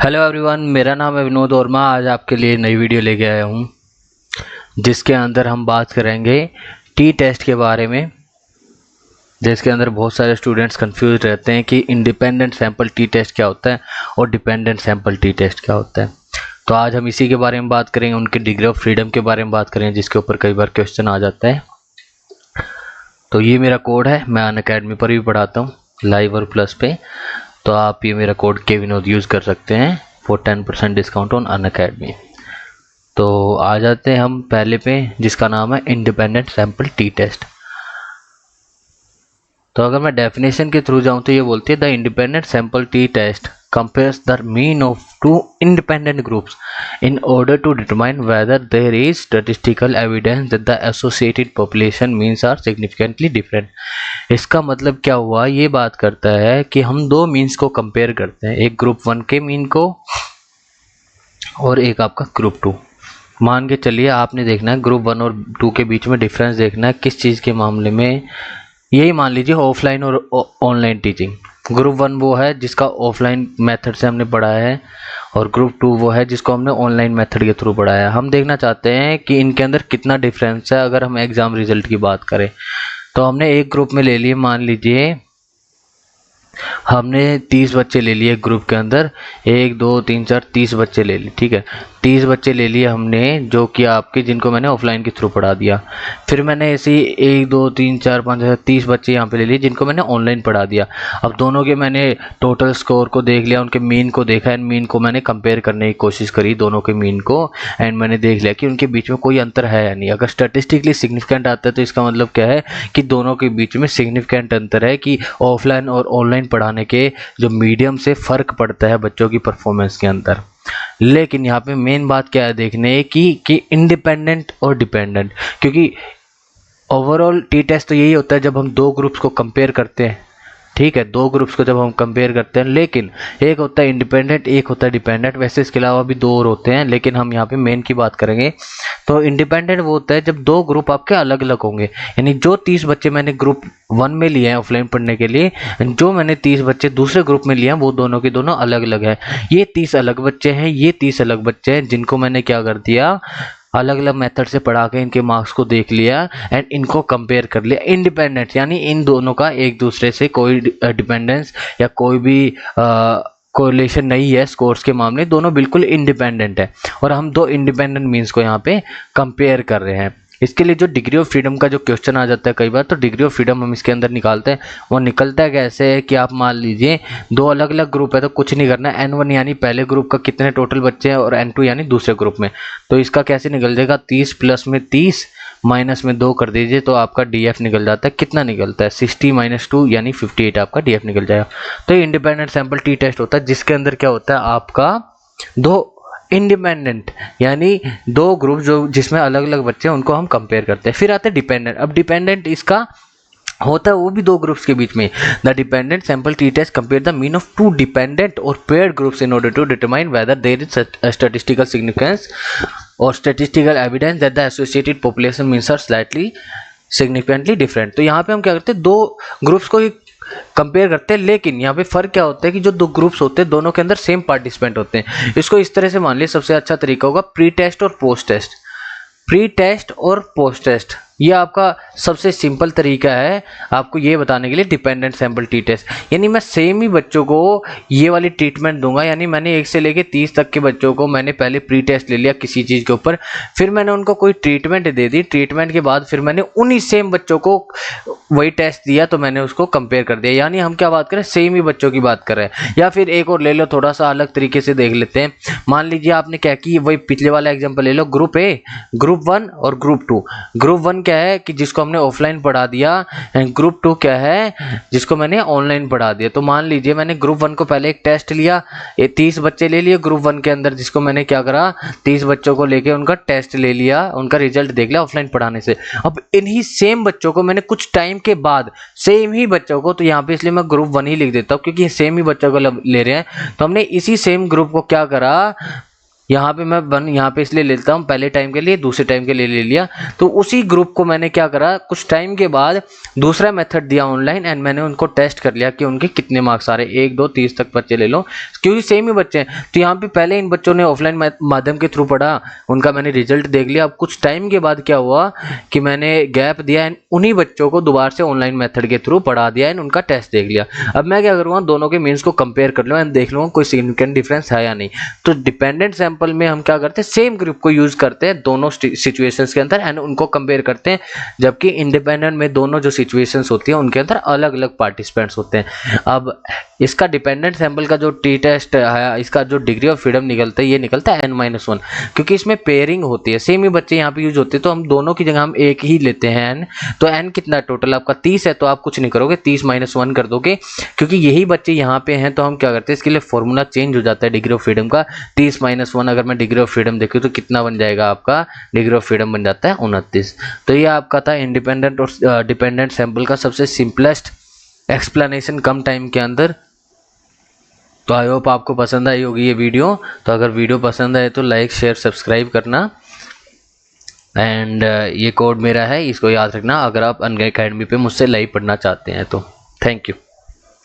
Hello everyone, मेरा नाम है विनोद वर्मा। आज आपके लिए नई वीडियो लेके आया हूँ जिसके अंदर हम बात करेंगे टी टेस्ट के बारे में। जिसके अंदर बहुत सारे स्टूडेंट्स कंफ्यूज रहते हैं कि इंडिपेंडेंट सैंपल टी टेस्ट क्या होता है और डिपेंडेंट सैंपल टी टेस्ट क्या होता है। तो आज हम इसी के बारे में बात करेंगे, उनके डिग्री ऑफ फ्रीडम के बारे में बात करेंगे, जिसके ऊपर कई बार क्वेश्चन आ जाता है। तो ये मेरा कोड है, मैं अनअकैडमी पर भी पढ़ाता हूँ, लाइव और प्लस पे। तो आप ये मेरा कोड के विनोद यूज़ कर सकते हैं फॉर 10% डिस्काउंट ऑन अनअकैडमी। तो आ जाते हैं हम पहले पे, जिसका नाम है इंडिपेंडेंट सैंपल टी टेस्ट। तो अगर मैं डेफिनेशन के थ्रू जाऊं तो ये बोलती है the independent sample t test compares the mean of two independent groups in order to determine whether there is statistical evidence that the associated population means are significantly different। इसका मतलब क्या हुआ, ये बात करता है कि हम दो मीन्स को कंपेयर करते हैं, एक ग्रुप 1 के मीन को और एक आपका ग्रुप 2। मान के चलिए आपने देखना है ग्रुप 1 और 2 के बीच में डिफरेंस देखना है किस चीज़ के मामले में। यही मान लीजिए ऑफलाइन और ऑनलाइन टीचिंग। ग्रुप 1 वो है जिसका ऑफलाइन मेथड से हमने पढ़ाया है और ग्रुप 2 वो है जिसको हमने ऑनलाइन मेथड के थ्रू पढ़ाया है। हम देखना चाहते हैं कि इनके अंदर कितना डिफरेंस है। अगर हम एग्ज़ाम रिजल्ट की बात करें तो हमने एक ग्रुप में ले लिए, मान लीजिए हमने 30 बच्चे ले लिए ग्रुप के अंदर, 1 2 3 4 30 बच्चे ले लिए, ठीक है। 30 बच्चे ले लिए हमने जो कि आपके, जिनको मैंने ऑफलाइन के थ्रू पढ़ा दिया। फिर मैंने ऐसे ही 1 2 3 4 5 30 बच्चे यहाँ पे ले लिए जिनको मैंने ऑनलाइन पढ़ा दिया। अब दोनों के मैंने टोटल स्कोर को देख लिया, उनके मीन को देखा एंड मीन को मैंने कंपेयर करने की कोशिश करी, दोनों के मीन को, एंड मैंने देख लिया कि उनके बीच में कोई अंतर है या नहीं। अगर स्टैटिस्टिकली सिग्निफिकेंट आता है तो इसका मतलब क्या है कि दोनों के बीच में सिग्निफिकेंट अंतर है, कि ऑफलाइन और ऑनलाइन पढ़ाने के जो मीडियम से फ़र्क पड़ता है बच्चों की परफॉर्मेंस के अंदर। लेकिन यहाँ पे मेन बात क्या है देखने की इंडिपेंडेंट और डिपेंडेंट, क्योंकि ओवरऑल टी टेस्ट तो यही होता है जब हम दो ग्रुप्स को कंपेयर करते हैं, ठीक है, दो ग्रुप्स को जब हम कंपेयर करते हैं। लेकिन एक होता है इंडिपेंडेंट, एक होता है डिपेंडेंट। वैसे इसके अलावा भी 2 और होते हैं, लेकिन हम यहाँ पे मेन की बात करेंगे। तो इंडिपेंडेंट वो होता है जब दो ग्रुप आपके अलग अलग होंगे, यानी जो 30 बच्चे मैंने ग्रुप 1 में लिए हैं ऑफलाइन पढ़ने के लिए, जो मैंने 30 बच्चे दूसरे ग्रुप में लिए हैं, वो दोनों के दोनों अलग अलग है। ये 30 अलग बच्चे हैं, ये 30 अलग बच्चे हैं, जिनको मैंने क्या कर दिया, अलग अलग मेथड से पढ़ा के इनके मार्क्स को देख लिया एंड इनको कंपेयर कर लिया। इंडिपेंडेंट यानी इन दोनों का एक दूसरे से कोई डिपेंडेंस या कोई भी कोरिलेशन नहीं है स्कोर्स के मामले, दोनों बिल्कुल इंडिपेंडेंट है। और हम दो इंडिपेंडेंट मीन्स को यहाँ पे कंपेयर कर रहे हैं। इसके लिए जो डिग्री ऑफ फ्रीडम का जो क्वेश्चन आ जाता है कई बार, तो डिग्री ऑफ फ्रीडम हम इसके अंदर निकालते हैं। वो निकलता है कैसे है कि आप मान लीजिए दो अलग अलग ग्रुप है, तो कुछ नहीं करना, N1 यानी पहले ग्रुप का कितने टोटल बच्चे हैं और N2 यानी दूसरे ग्रुप में। तो इसका कैसे निकल जाएगा, 30 प्लस में 30 माइनस में 2 कर दीजिए तो आपका DF निकल जाता है। कितना निकलता है, 60 माइनस 2 यानी 58 आपका DF निकल जाएगा। तो ये इंडिपेंडेंट सैंपल टी टेस्ट होता है जिसके अंदर क्या होता है, आपका दो इंडिपेंडेंट यानी दो ग्रुप जो जिसमें अलग अलग बच्चे हैं उनको हम कंपेयर करते हैं। फिर आते हैं डिपेंडेंट। अब डिपेंडेंट इसका होता है वो भी दो ग्रुप्स के बीच में। The dependent sample t test compare the mean of 2 dependent और paired groups in order to determine whether there is statistical significance और statistical evidence that the associated population means are slightly significantly different. तो यहाँ पे हम क्या करते हैं, दो ग्रुप्स को कंपेयर करते हैं, लेकिन यहाँ पे फर्क क्या होता है कि जो दो ग्रुप्स होते हैं दोनों के अंदर सेम पार्टिसिपेंट होते हैं। इसको इस तरह से मान लिया, सबसे अच्छा तरीका होगा प्री टेस्ट और पोस्ट टेस्ट। प्री टेस्ट और पोस्ट टेस्ट ये आपका सबसे सिंपल तरीका है आपको ये बताने के लिए डिपेंडेंट सैंपल टी टेस्ट। यानी मैं सेम ही बच्चों को ये वाली ट्रीटमेंट दूंगा, यानी मैंने 1 से लेके 30 तक के बच्चों को मैंने पहले प्री टेस्ट ले लिया किसी चीज़ के ऊपर, फिर मैंने उनको कोई ट्रीटमेंट दे दी, ट्रीटमेंट के बाद फिर मैंने उन्हीं सेम बच्चों को वही टेस्ट दिया तो मैंने उसको कंपेयर कर दिया। यानी हम क्या बात करें, सेम ही बच्चों की बात कर रहे हैं। या फिर एक और ले लो, थोड़ा सा अलग तरीके से देख लेते हैं। मान लीजिए आपने क्या की, वही पिछले वाला एग्जाम्पल ले लो, ग्रुप ए, ग्रुप 1 और ग्रुप 2। ग्रुप 1 क्या है कि जिसको हमने ऑफलाइन पढ़ा दिया, एंड ग्रुप 2 क्या है जिसको मैंने ऑनलाइन पढ़ा दिया। तो मान लीजिए मैंने ग्रुप 1 को पहले एक टेस्ट लिया, ये 30 बच्चे ले लिए ग्रुप 1 के अंदर, जिसको मैंने क्या करा, 30 बच्चों को लेके उनका टेस्ट ले लिया, उनका रिजल्ट देख लिया ऑफलाइन पढ़ाने से। अब इन्हीं सेम बच्चों को मैंने कुछ टाइम के बाद, सेम ही बच्चों को, तो यहाँ पे इसलिए मैं ग्रुप 1 ही लिख देता हूँ क्योंकि सेम ही बच्चों को ले रहे हैं, तो हमने इसी सेम ग्रुप को क्या करा, यहाँ पे मैं 1 यहाँ पे इसलिए लेता हूँ, पहले टाइम के लिए, दूसरे टाइम के लिए ले लिया। तो उसी ग्रुप को मैंने क्या करा, कुछ टाइम के बाद दूसरा मेथड दिया ऑनलाइन एंड मैंने उनको टेस्ट कर लिया कि उनके कितने मार्क्स आ रहे, 1 2 30 तक बच्चे ले लो, क्योंकि सेम ही बच्चे हैं। तो यहाँ पे पहले इन बच्चों ने ऑफलाइन माध्यम के थ्रू पढ़ा, उनका मैंने रिजल्ट देख लिया। अब कुछ टाइम के बाद क्या हुआ कि मैंने गैप दिया एंड उन्हीं बच्चों को दोबारा से ऑनलाइन मेथड के थ्रू पढ़ा दिया एंड उनका टेस्ट देख लिया। अब मैं क्या करूँगा, दोनों के मीन्स को कंपेयर कर लूँगा एंड देख लूँगा कोई सिग्निफिकेंट डिफरेंस है या नहीं। तो डिपेंडेंट सैंपल में हम क्या करते हैं, सेम ग्रुप को यूज करते हैं दोनों सिचुएशंस के अंदर एंड उनको कंपेयर करते हैं, जबकि इंडिपेंडेंट में दोनों जो सिचुएशंस होती हैं उनके अंदर अलग अलग पार्टिसिपेंट्स होते हैं। अब इसका डिपेंडेंट सैंपल का जो टी टेस्ट है, इसका जो डिग्री ऑफ फ्रीडम निकलता है, ये निकलता है n-1, क्योंकि इसमें पेयरिंग होती है, सेम ही बच्चे यहाँ पे यूज होते हैं, तो हम दोनों की जगह हम एक ही लेते हैं n। तो n कितना टोटल आपका 30 है, तो आप कुछ नहीं करोगे, 30 - 1 कर दोगे, क्योंकि यही बच्चे यहाँ पे हैं। तो हम क्या करते हैं, इसके लिए फॉर्मूला चेंज हो जाता है डिग्री ऑफ फ्रीडम का। 30 - 1 अगर मैं डिग्री ऑफ फ्रीडम देखूँ तो कितना बन जाएगा, आपका डिग्री ऑफ फ्रीडम बन जाता है 29। तो ये आपका था इंडिपेंडेंट और डिपेंडेंट सैंपल का सबसे सिंपलेस्ट एक्सप्लेनेशन कम टाइम के अंदर। तो आई होप आपको पसंद आई होगी ये वीडियो। तो अगर वीडियो पसंद आए तो लाइक शेयर सब्सक्राइब करना एंड ये कोड मेरा है, इसको याद रखना अगर आप अनअकैडमी पे मुझसे लाइव पढ़ना चाहते हैं तो। Thank you.